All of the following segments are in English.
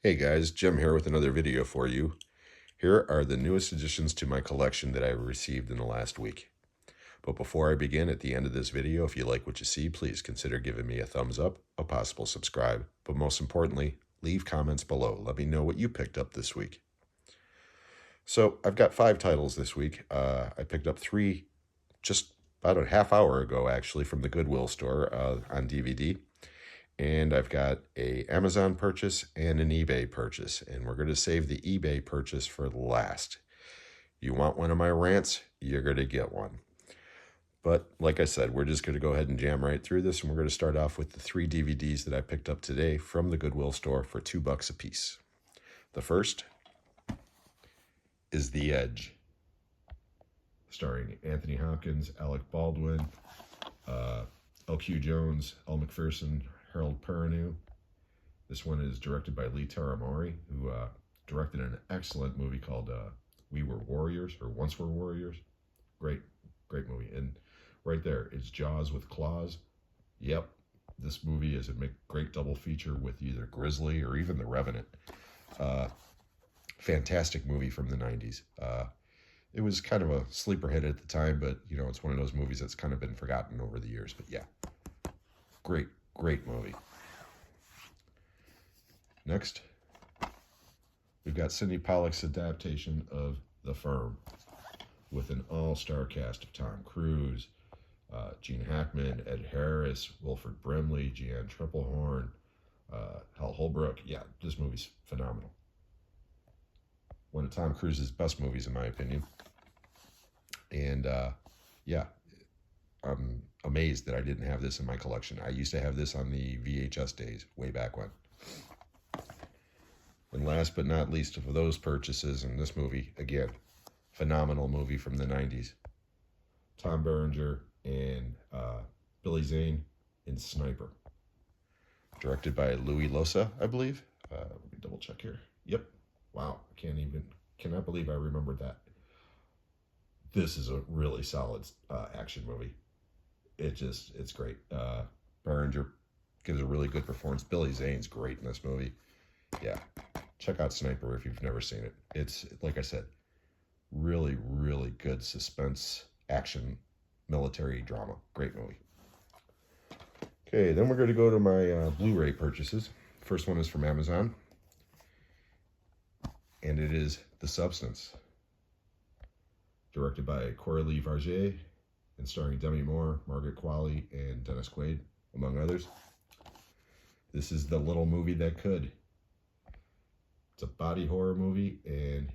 Hey guys, Jim here with another video for you. Here are the newest additions to my collection that I received in the last week. But before I begin, at the end of this video, if you like what you see, please consider giving me a thumbs up, a possible subscribe, but most importantly, leave comments below. Let me know what you picked up this week. So I've got 5 titles this week. I picked up 3 just about a half hour ago, actually, from the Goodwill store on DVD. And I've got a Amazon purchase and an eBay purchase, and we're going to save the eBay purchase for last. You want one of my rants, you're going to get one. But like I said, we're just going to go ahead and jam right through this, and we're going to start off with the 3 DVDs that I picked up today from the Goodwill store for $2 a piece. The first is The Edge, starring Anthony Hopkins, Alec Baldwin, L.Q. Jones, Elle Macpherson, Harold Perrineau. This one is directed by Lee Taramori, who directed an excellent movie called We Were Warriors, or Once Were Warriors. Great movie. And right there, it's Jaws with claws. Yep, this movie is a great double feature with either Grizzly or even The Revenant. Fantastic movie from the 90s. It was kind of a sleeper hit at the time, but you know, it's one of those movies that's kind of been forgotten over the years. But yeah, great movie. Next, we've got Sidney Pollack's adaptation of The Firm with an all-star cast of Tom Cruise, Gene Hackman, Ed Harris, Wilford Brimley, Jeanne Tripplehorn, Hal Holbrook. Yeah, this movie's phenomenal. One of Tom Cruise's best movies, in my opinion. And yeah, I'm amazed that I didn't have this in my collection. I used to have this on the VHS days, way back when. And last but not least of those purchases, and this movie, again, phenomenal movie from the 90s. Tom Berenger and Billy Zane in Sniper. Directed by Louis Losa, I believe. Let me double check here. Yep. Wow, cannot believe I remembered that. This is a really solid action movie. It's great. Berenger gives a really good performance. Billy Zane's great in this movie. Yeah, check out Sniper if you've never seen it. It's, like I said, really good suspense, action, military drama. Great movie. Okay, then we're going to go to my Blu-ray purchases. First one is from Amazon, and it is The Substance, directed by Coralie Verger and starring Demi Moore, Margaret Qualley, and Dennis Quaid, among others. This is the little movie that could. It's a body horror movie, and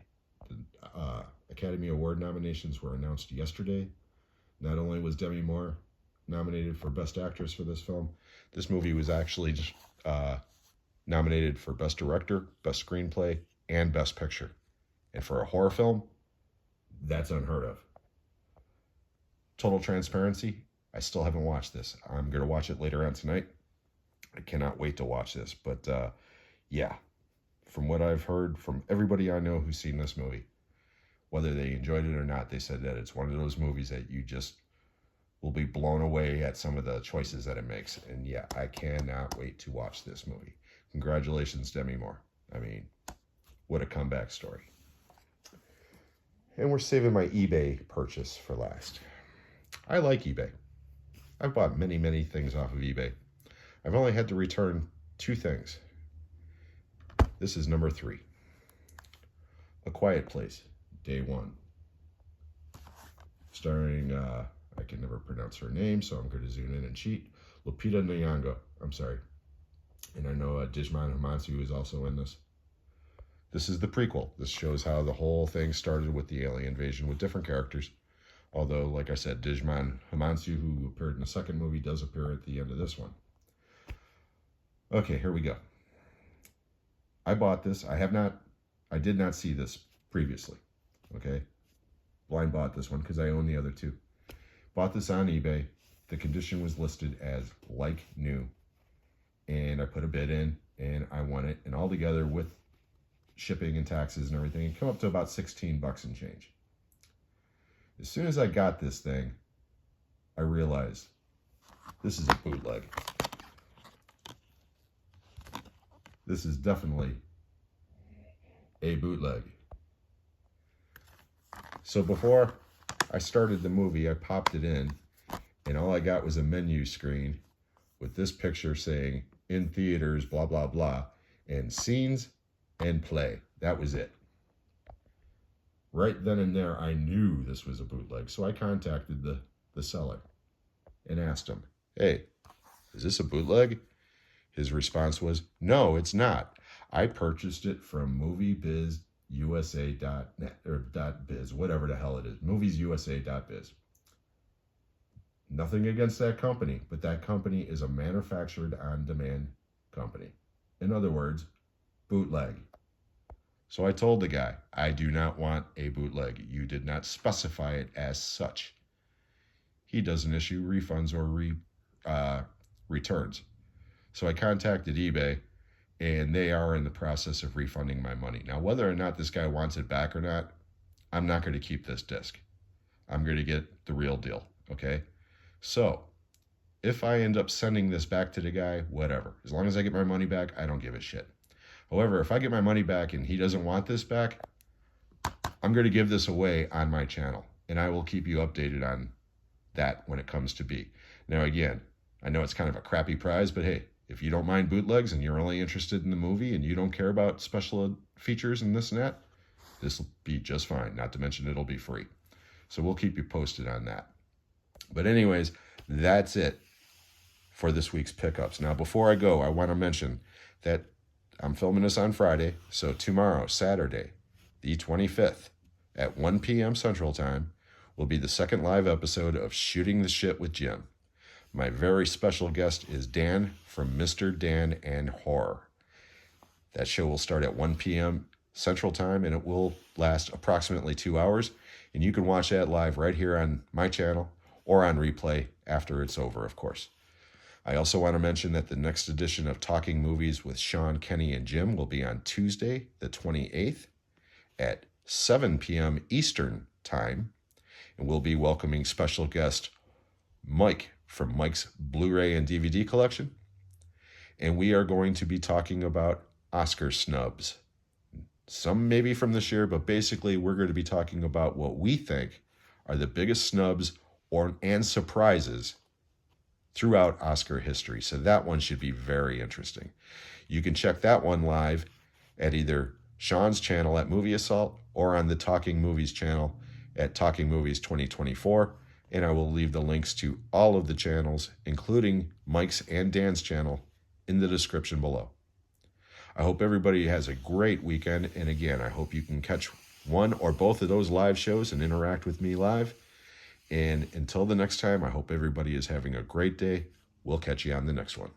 the Academy Award nominations were announced yesterday. Not only was Demi Moore nominated for Best Actress for this film, this movie was actually nominated for Best Director, Best Screenplay, and Best Picture. And for a horror film, that's unheard of. Total transparency, I still haven't watched this. I'm going to watch it later on tonight. I cannot wait to watch this. But yeah, from what I've heard from everybody I know who's seen this movie, whether they enjoyed it or not, they said that it's one of those movies that you just will be blown away at some of the choices that it makes. And yeah, I cannot wait to watch this movie. Congratulations, Demi Moore. I mean, what a comeback story. And we're saving my eBay purchase for last. I like eBay. I've bought many things off of eBay. I've only had to return 2 things. This is number 3. A Quiet Place, Day 1. Starring, I can never pronounce her name, so I'm going to zoom in and cheat. Lupita Nyong'o. I'm sorry. And I know Djimon Hounsou is also in this. This is the prequel. This shows how the whole thing started with the alien invasion with different characters. Although, like I said, Djimon Hounsou, who appeared in the second movie, does appear at the end of this one. Okay, here we go. I bought this. I did not see this previously. Okay? Blind bought this one because I own the other 2. Bought this on eBay. The condition was listed as like new. And I put a bid in and I won it. And altogether with shipping and taxes and everything, it came up to about $16 and change. As soon as I got this thing, I realized this is a bootleg. This is definitely a bootleg. So before I started the movie, I popped it in, and all I got was a menu screen with this picture saying, in theaters, blah, blah, blah, and scenes and play. That was it. Right then and there, I knew this was a bootleg, so I contacted the seller and asked him, hey, is this a bootleg? His response was, no, it's not. I purchased it from moviebizusa.net or .biz, whatever the hell it is, moviesusa.biz. Nothing against that company, but that company is a manufactured on-demand company. In other words, bootleg. So I told the guy, I do not want a bootleg. You did not specify it as such. He doesn't issue refunds or returns. So I contacted eBay, and they are in the process of refunding my money. Now, whether or not this guy wants it back or not, I'm not going to keep this disc. I'm going to get the real deal, okay? So if I end up sending this back to the guy, whatever. As long as I get my money back, I don't give a shit. However, if I get my money back and he doesn't want this back, I'm going to give this away on my channel, and I will keep you updated on that when it comes to be. Now, again, I know it's kind of a crappy prize, but hey, if you don't mind bootlegs and you're only interested in the movie and you don't care about special features and this and that, this will be just fine. Not to mention it'll be free. So we'll keep you posted on that. But anyways, that's it for this week's pickups. Now, before I go, I want to mention that I'm filming this on Friday. So tomorrow, Saturday, the 25th at 1 p.m. Central Time, will be the second live episode of Shooting the Shit with Jim. My very special guest is Dan from Mr. Dan and Horror. That show will start at 1 p.m. Central Time, and it will last approximately 2 hours. And you can watch that live right here on my channel or on replay after it's over, of course. I also want to mention that the next edition of Talking Movies with Sean, Kenny, and Jim will be on Tuesday, the 28th at 7 p.m. Eastern Time. And we'll be welcoming special guest Mike from Mike's Blu-ray and DVD collection. And we are going to be talking about Oscar snubs. Some maybe from this year, but basically we're going to be talking about what we think are the biggest snubs and surprises throughout Oscar history. So that one should be very interesting. You can check that one live at either Sean's channel at Movie Assault or on the Talking Movies channel at Talking Movies 2024. And I will leave the links to all of the channels, including Mike's and Dan's channel, in the description below. I hope everybody has a great weekend. And again, I hope you can catch one or both of those live shows and interact with me live. And until the next time, I hope everybody is having a great day. We'll catch you on the next one.